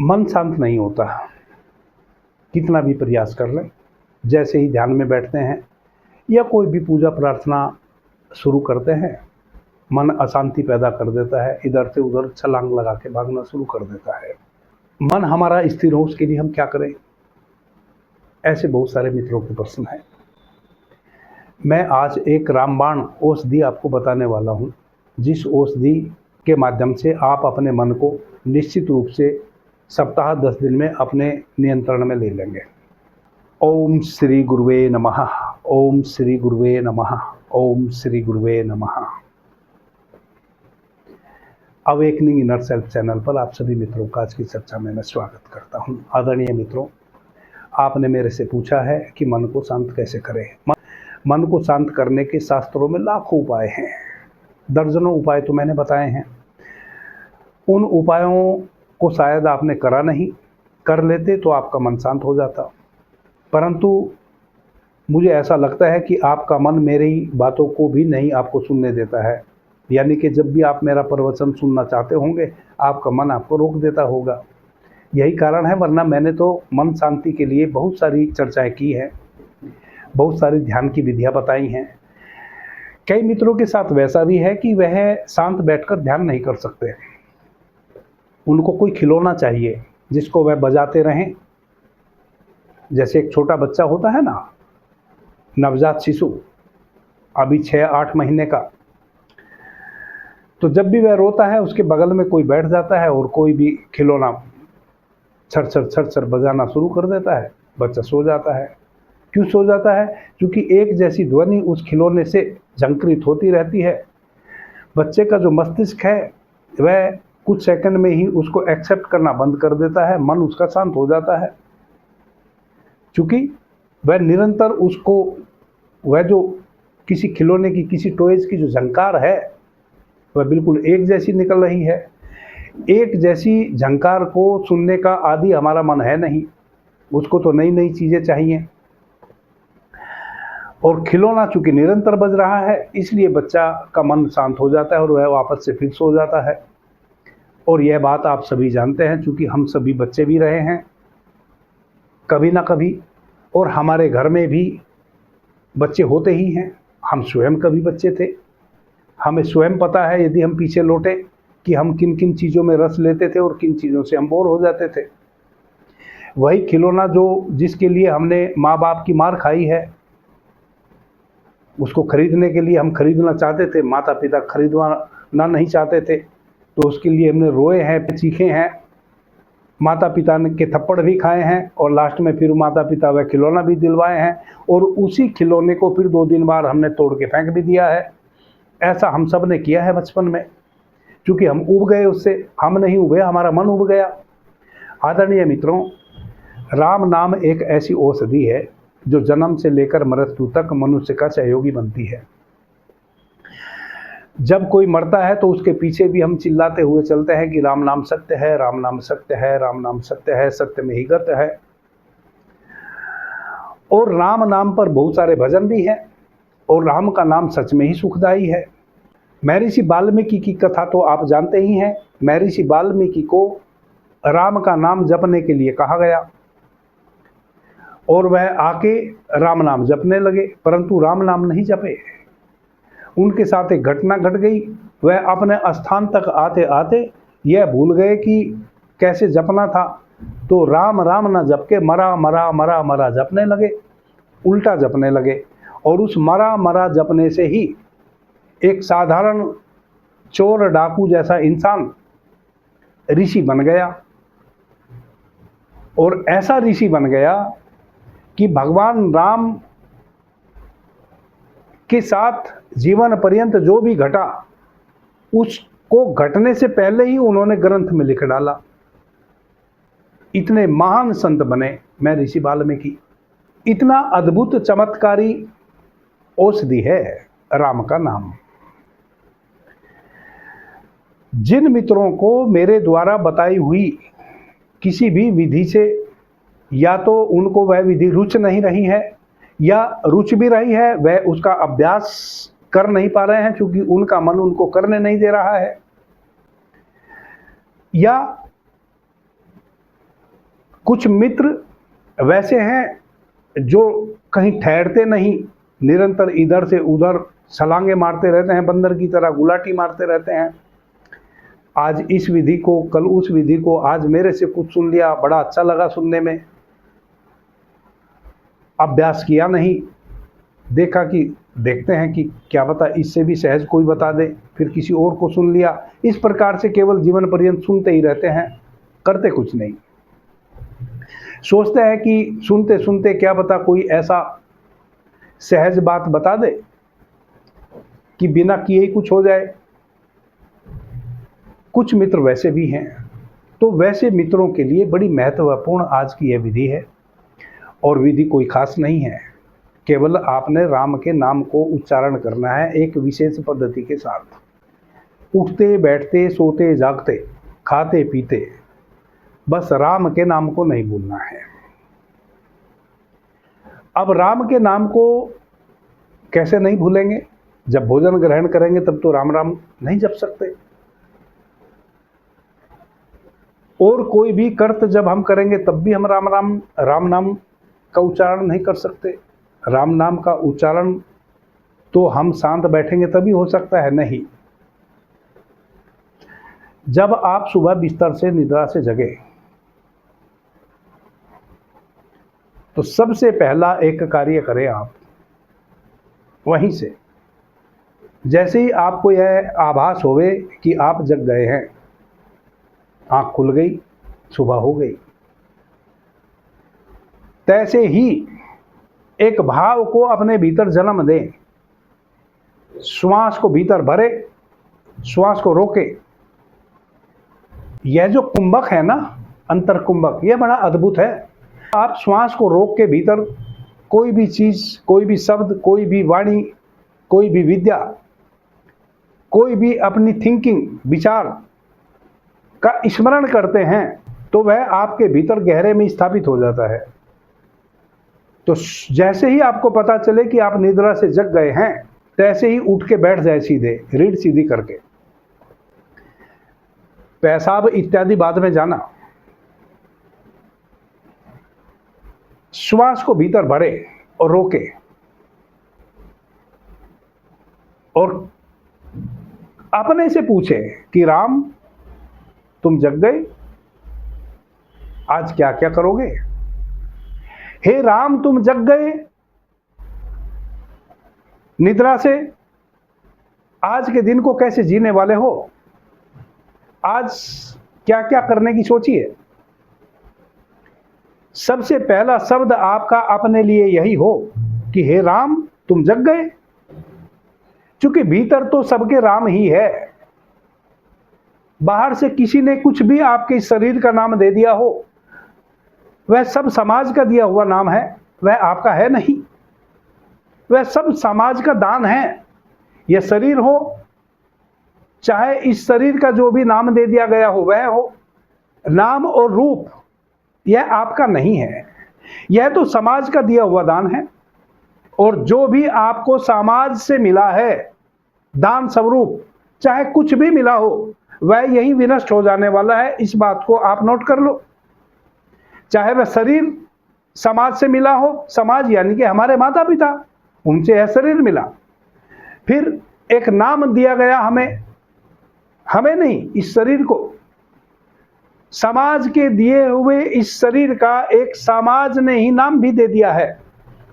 मन शांत नहीं होता, कितना भी प्रयास कर लें। जैसे ही ध्यान में बैठते हैं या कोई भी पूजा प्रार्थना शुरू करते हैं, मन अशांति पैदा कर देता है, इधर से उधर छलांग लगा के भागना शुरू कर देता है। मन हमारा स्थिर हो उसके लिए हम क्या करें? ऐसे बहुत सारे मित्रों के प्रश्न हैं। मैं आज एक रामबाण औषधि आपको बताने वाला हूँ, जिस औषधि के माध्यम से आप अपने मन को निश्चित रूप से सप्ताह 10 दिन में अपने नियंत्रण में ले लेंगे। ओम श्री गुरुवे नमः। ओम श्री गुरुवे नमः। ओम श्री गुरुवे नमः। अवेकनिंग इनर सेल्फ चैनल पर आप सभी मित्रों का आज की चर्चा में मैं स्वागत करता हूं। आदरणीय मित्रों, आपने मेरे से पूछा है कि मन को शांत कैसे करें। मन को शांत करने के शास्त्रों में लाखों उपाय हैं, दर्जनों उपाय तो मैंने बताए हैं। उन उपायों को शायद आपने करा नहीं, कर लेते तो आपका मन शांत हो जाता। परंतु मुझे ऐसा लगता है कि आपका मन मेरी बातों को भी नहीं आपको सुनने देता है, यानी कि जब भी आप मेरा प्रवचन सुनना चाहते होंगे, आपका मन आपको रोक देता होगा। यही कारण है, वरना मैंने तो मन शांति के लिए बहुत सारी चर्चाएं की हैं, बहुत सारी ध्यान की विधियां बताई हैं। कई मित्रों के साथ वैसा भी है कि वह शांत बैठकर ध्यान नहीं कर सकते, उनको कोई खिलौना चाहिए जिसको वह बजाते रहें। जैसे एक छोटा बच्चा होता है ना, नवजात शिशु, अभी 6-8 महीने का, तो जब भी वह रोता है उसके बगल में कोई बैठ जाता है और कोई भी खिलौना छर बजाना शुरू कर देता है, बच्चा सो जाता है। क्यों सो जाता है? क्योंकि एक जैसी ध्वनि उस खिलौने से झंकृत होती रहती है। बच्चे का जो मस्तिष्क है वह कुछ सेकंड में ही उसको एक्सेप्ट करना बंद कर देता है, मन उसका शांत हो जाता है। क्योंकि वह निरंतर उसको, वह जो किसी खिलौने की, किसी टॉयज की जो झंकार है वह बिल्कुल एक जैसी निकल रही है। एक जैसी झंकार को सुनने का आदि हमारा मन है नहीं, उसको तो नई नई चीज़ें चाहिए। और खिलौना चूंकि निरंतर बज रहा है, इसलिए बच्चा का मन शांत हो जाता है और वह वापस से फिक्स हो जाता है। और यह बात आप सभी जानते हैं, चूंकि हम सभी बच्चे भी रहे हैं कभी ना कभी, और हमारे घर में भी बच्चे होते ही हैं। हम स्वयं कभी बच्चे थे, हमें स्वयं पता है, यदि हम पीछे लौटे, कि हम किन किन चीज़ों में रस लेते थे और किन चीज़ों से हम बोर हो जाते थे। वही खिलौना जो जिसके लिए हमने माँ बाप की मार खाई है, उसको खरीदने के लिए हम खरीदना चाहते थे, माता पिता खरीदवाना नहीं चाहते थे, तो उसके लिए हमने रोए हैं, चीखे हैं, माता पिता के थप्पड़ भी खाए हैं, और लास्ट में फिर माता पिता वह खिलौना भी दिलवाए हैं, और उसी खिलौने को फिर 2 दिन बाद हमने तोड़ के फेंक भी दिया है। ऐसा हम सब ने किया है बचपन में, क्योंकि हम उब गए उससे। हम नहीं उबे, हमारा मन उब गया। आदरणीय मित्रों, राम नाम एक ऐसी औषधि है जो जन्म से लेकर मृत्यु तक मनुष्य का सहयोगी बनती है। जब कोई मरता है तो उसके पीछे भी हम चिल्लाते हुए चलते हैं कि राम नाम सत्य है, राम नाम सत्य है, राम नाम सत्य है, सत्य में ही गत है। और राम नाम पर बहुत सारे भजन भी हैं, और राम का नाम सच में ही सुखदायी है। महर्षि वाल्मीकि की कथा तो आप जानते ही हैं। महर्षि वाल्मीकि को राम का नाम जपने के लिए कहा गया, और वह आके राम नाम जपने लगे, परंतु राम नाम नहीं जपे। उनके साथ एक घटना घट गई। वह अपने स्थान तक आते आते यह भूल गए कि कैसे जपना था, तो राम राम न जप के मरा मरा मरा मरा जपने लगे, उल्टा जपने लगे। और उस मरा मरा जपने से ही एक साधारण चोर डाकू जैसा इंसान ऋषि बन गया। और ऐसा ऋषि बन गया कि भगवान राम के साथ जीवन पर्यंत जो भी घटा, उसको घटने से पहले ही उन्होंने ग्रंथ में लिख डाला। इतने महान संत बने महर्षि वाल्मीकि। इतना अद्भुत चमत्कारी औषधि है राम का नाम। जिन मित्रों को मेरे द्वारा बताई हुई किसी भी विधि से या तो उनको वह विधि रुच नहीं रही है, या रुच भी रही है, वह उसका अभ्यास कर नहीं पा रहे हैं क्योंकि उनका मन उनको करने नहीं दे रहा है, या कुछ मित्र वैसे हैं जो कहीं ठहरते नहीं, निरंतर इधर से उधर छलांगे मारते रहते हैं, बंदर की तरह गुलाटी मारते रहते हैं। आज इस विधि को, कल उस विधि को, आज मेरे से कुछ सुन लिया, बड़ा अच्छा लगा सुनने में, अभ्यास किया नहीं, देखा कि देखते हैं कि क्या पता इससे भी सहज कोई बता दे, फिर किसी और को सुन लिया। इस प्रकार से केवल जीवन पर्यंत सुनते ही रहते हैं, करते कुछ नहीं। सोचते हैं कि सुनते सुनते क्या पता कोई ऐसा सहज बात बता दे कि बिना किए ही कुछ हो जाए। कुछ मित्र वैसे भी हैं, तो वैसे मित्रों के लिए बड़ी महत्वपूर्ण आज की यह विधि है। और विधि कोई खास नहीं है, केवल आपने राम के नाम को उच्चारण करना है एक विशेष पद्धति के साथ। उठते बैठते सोते जागते खाते पीते बस राम के नाम को नहीं भूलना है। अब राम के नाम को कैसे नहीं भूलेंगे? जब भोजन ग्रहण करेंगे तब तो राम राम नहीं जप सकते, और कोई भी कर्त जब हम करेंगे तब भी हम राम नाम का उच्चारण नहीं कर सकते। राम नाम का उच्चारण तो हम शांत बैठेंगे तभी हो सकता है, नहीं। जब आप सुबह बिस्तर से निद्रा से जगे तो सबसे पहला एक कार्य करें आप, वहीं से जैसे ही आपको यह आभास होवे कि आप जग गए हैं, आंख खुल गई, सुबह हो गई, तैसे ही एक भाव को अपने भीतर जन्म दें। श्वास को भीतर भरे, श्वास को रोके। यह जो कुंभक है ना, अंतर कुंभक, यह बड़ा अद्भुत है। आप श्वास को रोक के भीतर कोई भी चीज, कोई भी शब्द, कोई भी वाणी, कोई भी विद्या, कोई भी अपनी थिंकिंग, विचार का स्मरण करते हैं तो वह आपके भीतर गहरे में स्थापित हो जाता है। तो जैसे ही आपको पता चले कि आप निद्रा से जग गए हैं, तैसे ही उठ के बैठ जाए सीधे, रीढ़ सीधी करके। पेशाब इत्यादि बाद में जाना। श्वास को भीतर भरे और रोके, और अपने से पूछे कि राम तुम जग गए, आज क्या क्या करोगे? हे राम तुम जग गए निद्रा से, आज के दिन को कैसे जीने वाले हो? आज क्या क्या करने की सोची है? सबसे पहला शब्द आपका अपने लिए यही हो कि हे राम तुम जग गए, क्योंकि भीतर तो सबके राम ही है। बाहर से किसी ने कुछ भी आपके शरीर का नाम दे दिया हो, वह सब समाज का दिया हुआ नाम है, वह आपका है नहीं। वह सब समाज का दान है। यह शरीर हो, चाहे इस शरीर का जो भी नाम दे दिया गया हो वह हो, नाम और रूप यह आपका नहीं है, यह तो समाज का दिया हुआ दान है। और जो भी आपको समाज से मिला है दान स्वरूप, चाहे कुछ भी मिला हो, वह यही विनष्ट हो जाने वाला है। इस बात को आप नोट कर लो। चाहे वह शरीर समाज से मिला हो, समाज यानी कि हमारे माता पिता, उनसे यह शरीर मिला। फिर एक नाम दिया गया हमें नहीं, इस शरीर को। समाज के दिए हुए इस शरीर का एक समाज ने ही नाम भी दे दिया है।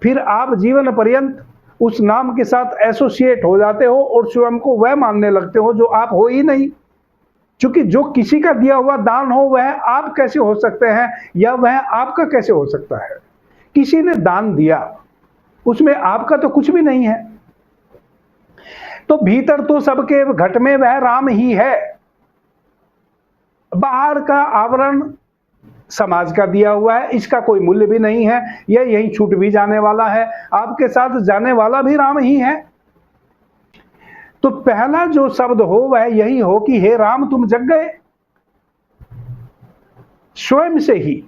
फिर आप जीवन पर्यंत उस नाम के साथ एसोसिएट हो जाते हो और स्वयं को वह मानने लगते हो जो आप हो ही नहीं। क्योंकि जो किसी का दिया हुआ दान हो वह आप कैसे हो सकते हैं, या वह आपका कैसे हो सकता है? किसी ने दान दिया, उसमें आपका तो कुछ भी नहीं है। तो भीतर तो सबके घट में वह राम ही है। बाहर का आवरण समाज का दिया हुआ है, इसका कोई मूल्य भी नहीं है, यह यहीं छूट भी जाने वाला है। आपके साथ जाने वाला भी राम ही है। तो पहला जो शब्द हो वह यही हो कि हे राम तुम जग गए। स्वयं से ही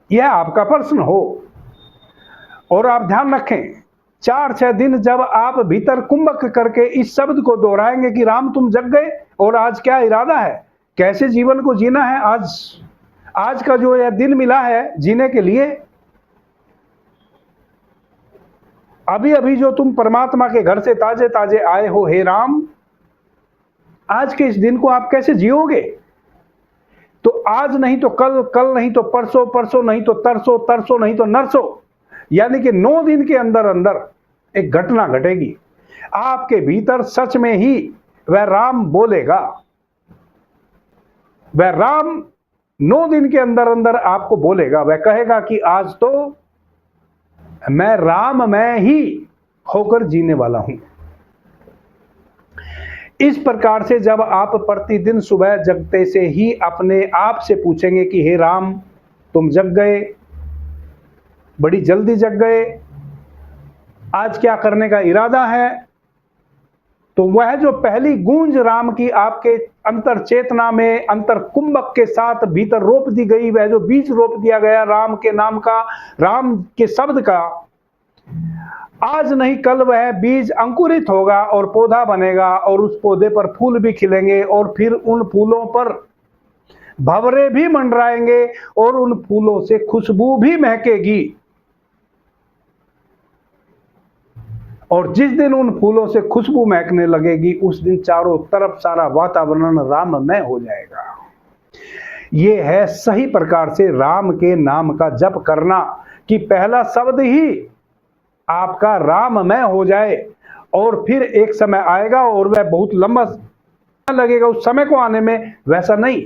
यह आपका प्रश्न हो। और आप ध्यान रखें, 4-6 दिन जब आप भीतर कुंभक करके इस शब्द को दोहराएंगे कि राम तुम जग गए, और आज क्या इरादा है, कैसे जीवन को जीना है, आज का जो यह दिन मिला है जीने के लिए, अभी अभी जो तुम परमात्मा के घर से ताजे ताजे आए हो हे राम, आज के इस दिन को आप कैसे जियोगे? तो आज नहीं तो कल, कल नहीं तो परसों, परसों नहीं तो तरसों, तरसों नहीं तो नरसों, यानी कि 9 दिन के अंदर अंदर एक घटना घटेगी। आपके भीतर सच में ही वह राम बोलेगा। वह राम 9 दिन के अंदर अंदर आपको बोलेगा। वह कहेगा कि आज तो मैं राम मैं ही होकर जीने वाला हूं। इस प्रकार से जब आप प्रतिदिन सुबह जगते से ही अपने आप से पूछेंगे कि हे राम, तुम जग गए, बड़ी जल्दी जग गए, आज क्या करने का इरादा है, तो वह जो पहली गूंज राम की आपके अंतर चेतना में अंतर कुंभक के साथ भीतर रोप दी गई, वह जो बीज रोप दिया गया राम के नाम का, राम के शब्द का, आज नहीं कल वह बीज अंकुरित होगा और पौधा बनेगा और उस पौधे पर फूल भी खिलेंगे और फिर उन फूलों पर भंवरे भी मंडराएंगे और उन फूलों से खुशबू भी महकेगी। और जिस दिन उन फूलों से खुशबू महकने लगेगी, उस दिन चारों तरफ सारा वातावरण राममय हो जाएगा। ये है सही प्रकार से राम के नाम का जप करना, कि पहला शब्द ही आपका राममय हो जाए। और फिर एक समय आएगा और वह बहुत लंबा लगेगा उस समय को आने में, वैसा नहीं,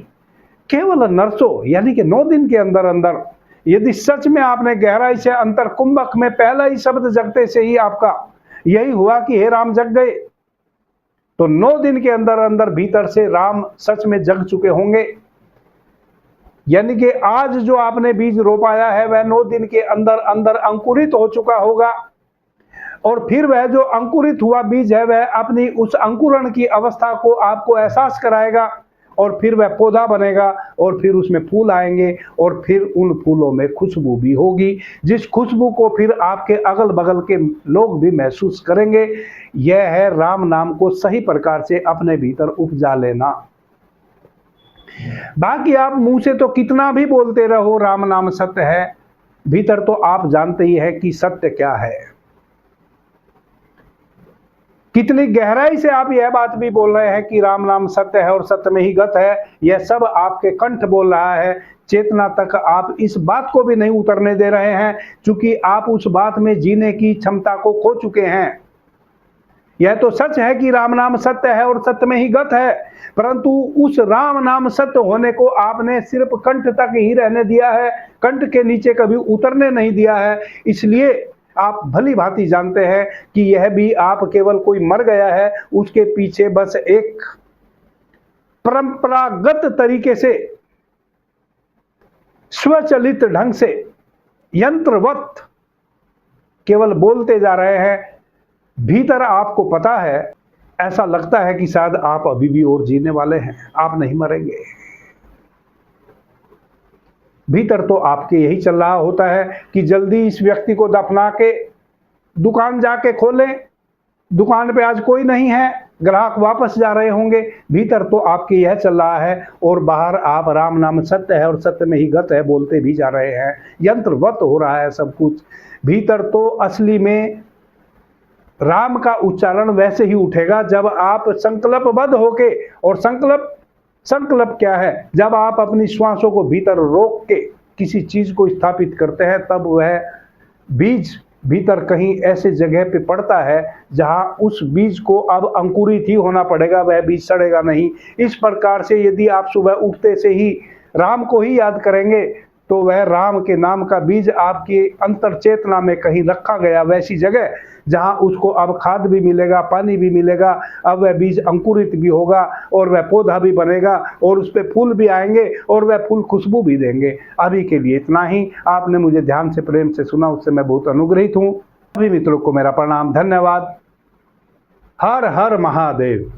केवल नरसों यानी कि 9 दिन के अंदर अंदर यदि सच में आपने गहराई से अंतर कुंभक में पहला ही शब्द जगते से ही आपका यही हुआ कि हे राम जग गए, तो 9 दिन के अंदर अंदर भीतर से राम सच में जग चुके होंगे। यानी कि आज जो आपने बीज रोपाया है वह 9 दिन के अंदर अंदर अंकुरित हो चुका होगा। और फिर वह जो अंकुरित हुआ बीज है वह अपनी उस अंकुरण की अवस्था को आपको एहसास कराएगा और फिर वह पौधा बनेगा और फिर उसमें फूल आएंगे और फिर उन फूलों में खुशबू भी होगी, जिस खुशबू को फिर आपके अगल बगल के लोग भी महसूस करेंगे। यह है राम नाम को सही प्रकार से अपने भीतर उपजा लेना। बाकी आप मुंह से तो कितना भी बोलते रहो राम नाम सत्य है, भीतर तो आप जानते ही है कि सत्य क्या है। कितनी गहराई से आप यह बात भी बोल रहे हैं कि राम नाम सत्य है और सत्य में ही गत है, यह सब आपके कंठ बोल रहा है। चेतना तक आप इस बात को भी नहीं उतरने दे रहे हैं, क्योंकि आप उस बात में जीने की क्षमता को खो चुके हैं। यह तो सच है कि राम नाम सत्य है और सत्य में ही गत है, परंतु उस राम नाम सत्य होने को आपने सिर्फ कंठ तक ही रहने दिया है, कंठ के नीचे कभी उतरने नहीं दिया है। इसलिए आप भली भांति जानते हैं कि यह भी आप केवल कोई मर गया है, उसके पीछे बस एक परंपरागत तरीके से स्वचालित ढंग से यंत्रवत केवल बोलते जा रहे हैं। भीतर आपको पता है, ऐसा लगता है कि शायद आप अभी भी और जीने वाले हैं, आप नहीं मरेंगे। भीतर तो आपके यही चल रहा होता है कि जल्दी इस व्यक्ति को दफना के दुकान जाके खोलें, दुकान पे आज कोई नहीं है, ग्राहक वापस जा रहे होंगे। भीतर तो आपके यह चल रहा है और बाहर आप राम नाम सत्य है और सत्य में ही गत है बोलते भी जा रहे हैं। यंत्रवत हो रहा है सब कुछ। भीतर तो असली में राम का उच्चारण वैसे ही उठेगा जब आप संकल्पबद्ध होके, और संकल्प क्या है, जब आप अपनी श्वासों को भीतर रोक के किसी चीज को स्थापित करते हैं, तब वह बीज भीतर कहीं ऐसे जगह पे पड़ता है जहां उस बीज को अब अंकुरित ही होना पड़ेगा, वह बीज सड़ेगा नहीं। इस प्रकार से यदि आप सुबह उठते से ही राम को ही याद करेंगे, तो वह राम के नाम का बीज आपकी अंतर चेतना में कहीं रखा गया वैसी जगह जहां उसको अब खाद भी मिलेगा, पानी भी मिलेगा, अब वह बीज अंकुरित भी होगा और वह पौधा भी बनेगा और उस पर फूल भी आएंगे और वह फूल खुशबू भी देंगे। अभी के लिए इतना ही। आपने मुझे ध्यान से प्रेम से सुना, उससे मैं बहुत अनुग्रहित हूँ। सभी मित्रों को मेरा प्रणाम, धन्यवाद। हर हर महादेव।